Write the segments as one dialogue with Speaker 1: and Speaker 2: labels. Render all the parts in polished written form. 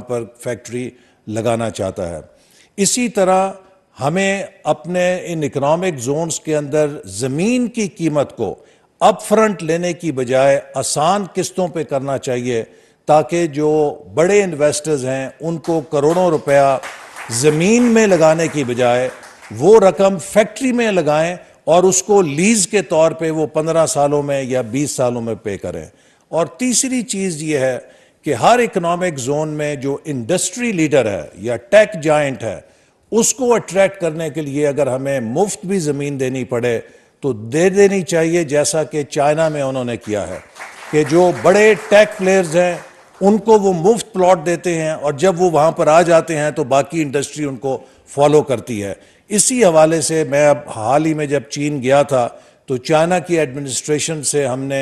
Speaker 1: पर फैक्ट्री लगाना चाहता है। इसी तरह हमें अपने इन इकोनॉमिक जोन्स के अंदर ज़मीन की कीमत को अप फ्रंट लेने की बजाय आसान किस्तों पे करना चाहिए, ताकि जो बड़े इन्वेस्टर्स हैं उनको करोड़ों रुपया ज़मीन में लगाने की बजाय वो रकम फैक्ट्री में लगाएं और उसको लीज के तौर पे वो 15 सालों में या 20 सालों में पे करें। और तीसरी चीज़ ये है कि हर इकोनॉमिक जोन में जो इंडस्ट्री लीडर है या टेक जायंट है, उसको अट्रैक्ट करने के लिए अगर हमें मुफ्त भी ज़मीन देनी पड़े तो दे देनी चाहिए, जैसा कि चाइना में उन्होंने किया है कि जो बड़े टेक प्लेयर्स हैं उनको वो मुफ्त प्लॉट देते हैं और जब वो वहाँ पर आ जाते हैं तो बाकी इंडस्ट्री उनको फॉलो करती है। इसी हवाले से मैं अब हाल ही में जब चीन गया था तो चाइना की एडमिनिस्ट्रेशन से हमने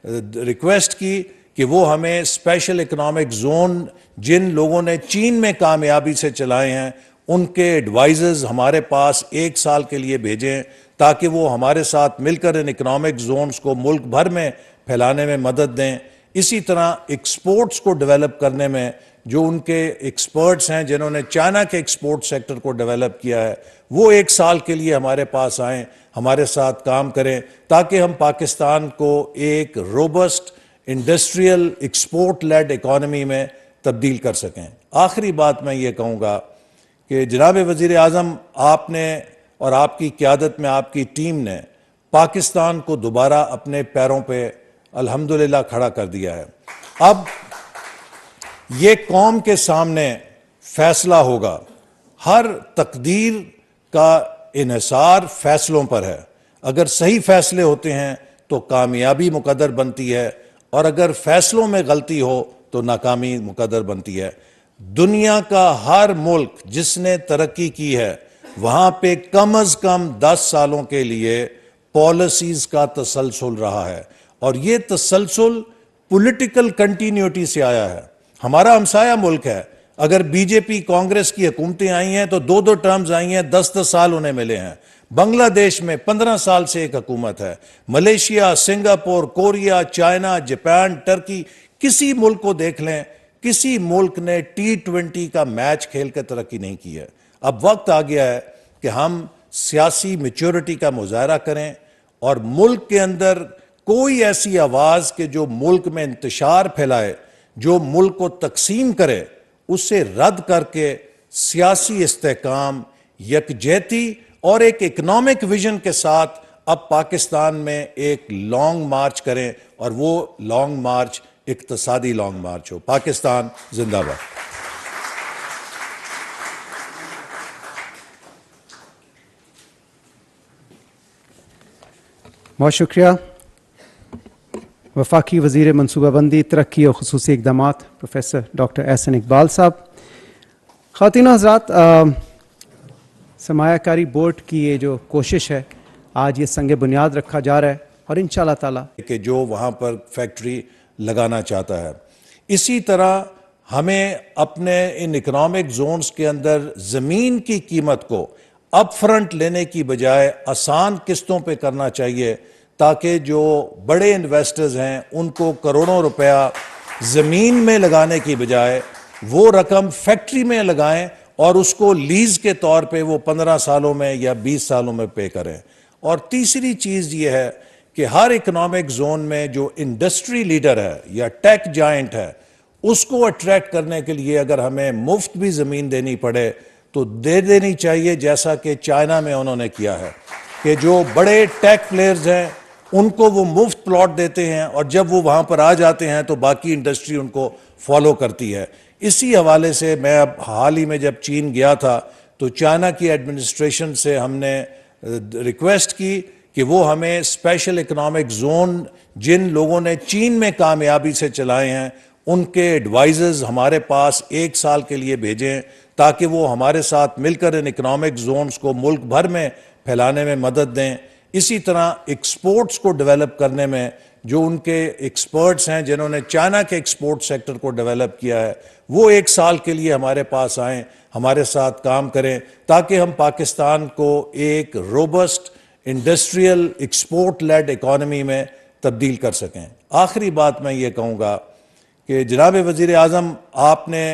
Speaker 1: रिक्वेस्ट की कि वो हमें स्पेशल इकोनॉमिक जोन जिन लोगों ने चीन में कामयाबी से चलाए हैं उनके एडवाइजर्स हमारे पास 1 साल के लिए भेजें, ताकि वो हमारे साथ मिलकर इन इकोनॉमिक जोन्स को मुल्क भर में फैलाने में मदद दें। इसी तरह एक्सपोर्ट्स को डेवलप करने में जो उनके एक्सपर्ट्स हैं जिन्होंने चाइना के एक्सपोर्ट सेक्टर को डेवलप किया है, वो 1 साल के लिए हमारे पास आएँ, हमारे साथ काम करें, ताकि हम पाकिस्तान को एक robust industrial export led economy में तब्दील कर सकें। आखिरी बात मैं ये कहूँगा कि जनाब वज़ीर आज़म, आपने और आपकी क़यादत में आपकी टीम ने पाकिस्तान को दोबारा अपने पैरों पे अल्हम्दुलिल्लाह खड़ा कर दिया है। अब ये कौम के सामने फैसला होगा। हर तकदीर का इन्हिसार फैसलों पर है। अगर सही फैसले होते हैं तो कामयाबी मुकद्दर बनती है और अगर फैसलों में गलती हो तो नाकामी मुकद्दर बनती है। दुनिया का हर मुल्क जिसने तरक्की की है वहाँ पे कम अज़ कम 10 सालों के लिए पॉलिसीज़ का तसलसल रहा है और ये तसलसल पॉलिटिकल कंटिन्यूटी से आया है। हमारा हमसाया मुल्क है, अगर बीजेपी कांग्रेस की हुकूमतें आई हैं तो 2-2 टर्म्स आई हैं, 10-10 साल उन्हें मिले हैं। बांग्लादेश में 15 साल से एक हुकूमत है। Malaysia, Singapore, Korea, China, Japan, Turkey, किसी मुल्क को देख लें, किसी मुल्क ने T20 का मैच खेल कर तरक्की नहीं की है। अब वक्त आ गया है कि हम सियासी मैच्योरिटी का मुजाहरा करें और मुल्क के अंदर कोई ऐसी आवाज़ के जो मुल्क में इंतशार फैलाए, जो मुल्क को तकसीम करे, उसे रद्द करके सियासी इस्तेहकाम, यकजहती और एक इकनॉमिक विजन के साथ अब पाकिस्तान में एक लॉन्ग मार्च करें और वो लॉन्ग मार्च इक्तसादी लॉन्ग मार्च हो। पाकिस्तान जिंदाबाद।
Speaker 2: बहुत शुक्रिया। वफाकी वज़ीर मनसूबाबंदी, तरक्की और ख़ुसूसी इक़दामात प्रोफेसर डॉक्टर एहसन इकबाल साहब। ख़वातीन और हज़रात, सरमायाकारी बोर्ड की ये जो कोशिश है, आज ये संग बुनियाद रखा जा रहा है और इंशाअल्लाह ताला
Speaker 1: कि जो वहाँ पर फैक्ट्री लगाना चाहता है। इसी तरह हमें अपने इन इकोनॉमिक जोन्स के अंदर ज़मीन की कीमत को अप फ्रंट लेने की बजाय आसान किस्तों पे करना चाहिए, ताकि जो बड़े इन्वेस्टर्स हैं उनको करोड़ों रुपया ज़मीन में लगाने की बजाय वो रकम फैक्ट्री में लगाएं और उसको लीज के तौर पे वो 15 सालों में या 20 सालों में पे करें। और तीसरी चीज़ ये है कि हर इकोनॉमिक जोन में जो इंडस्ट्री लीडर है या टेक जायंट है, उसको अट्रैक्ट करने के लिए अगर हमें मुफ्त भी ज़मीन देनी पड़े तो दे देनी चाहिए, जैसा कि चाइना में उन्होंने किया है कि जो बड़े टेक प्लेयर्स हैं उनको वो मुफ्त प्लॉट देते हैं और जब वो वहाँ पर आ जाते हैं तो बाकी इंडस्ट्री उनको फॉलो करती है। इसी हवाले से मैं अब हाल ही में जब चीन गया था तो चाइना की एडमिनिस्ट्रेशन से हमने रिक्वेस्ट की कि वो हमें स्पेशल इकोनॉमिक जोन जिन लोगों ने चीन में कामयाबी से चलाए हैं उनके एडवाइजर्स हमारे पास 1 साल के लिए भेजें, ताकि वो हमारे साथ मिलकर इन इकोनॉमिक जोन्स को मुल्क भर में फैलाने में मदद दें। इसी तरह एक्सपोर्ट्स को डेवलप करने में जो उनके एक्सपर्ट्स हैं जिन्होंने चाइना के एक्सपोर्ट सेक्टर को डेवलप किया है, वो 1 साल के लिए हमारे पास आएँ, हमारे साथ काम करें, ताकि हम पाकिस्तान को एक robust industrial export led economy में तब्दील कर सकें। आखिरी बात मैं ये कहूँगा कि जनाब वज़ीर आज़म, आपने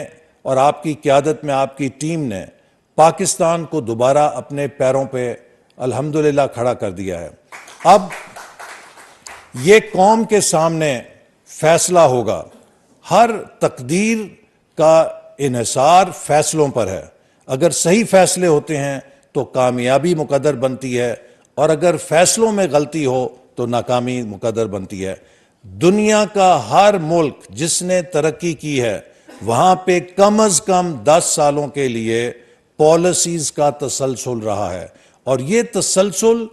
Speaker 1: और आपकी क़यादत में आपकी टीम ने पाकिस्तान को दोबारा अपने पैरों पे अल्हम्दुलिल्लाह खड़ा कर दिया है। अब ये कौम के सामने फैसला होगा। हर तकदीर का इन्हिसार फैसलों पर है। अगर सही फैसले होते हैं तो कामयाबी मुकद्दर बनती है, और अगर फैसलों में गलती हो तो नाकामी मुकद्दर बनती है। दुनिया का हर मुल्क जिसने तरक्की की है, वहां पे कम अज कम 10 सालों के लिए पॉलिसीज का तसलसल रहा है, और ये तसलसल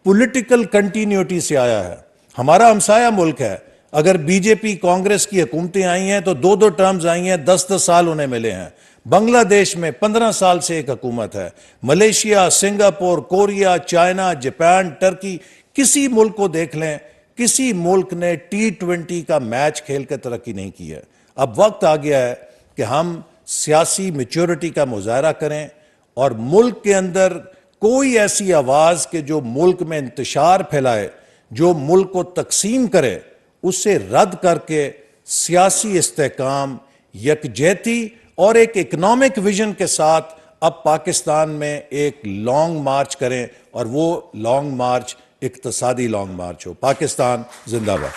Speaker 1: पॉलिटिकल कंटिन्यूटी से आया है। हमारा हमसाया मुल्क है, अगर बीजेपी कांग्रेस की हुकूमतें आई हैं तो 2-2 टर्म्स आई हैं, 10-10 साल उन्हें मिले हैं। बांग्लादेश में 15 साल से एक हुकूमत है। Malaysia, Singapore, Korea, China, Japan, Turkey, किसी मुल्क को देख लें, किसी मुल्क ने T20 का मैच खेल कर तरक्की नहीं की है। अब वक्त आ गया है कि हम सियासी मैच्योरिटी का मुजाहरा करें और मुल्क के अंदर कोई ऐसी आवाज के जो मुल्क में इंतशार फैलाए, जो मुल्क को तकसीम करे, उसे रद्द करके सियासी इस्तेहकाम, यकजहती और एक इकोनॉमिक विजन के साथ अब पाकिस्तान में एक लॉन्ग मार्च करें, और वो लॉन्ग मार्च इक्तसादी लॉन्ग मार्च हो। पाकिस्तान जिंदाबाद।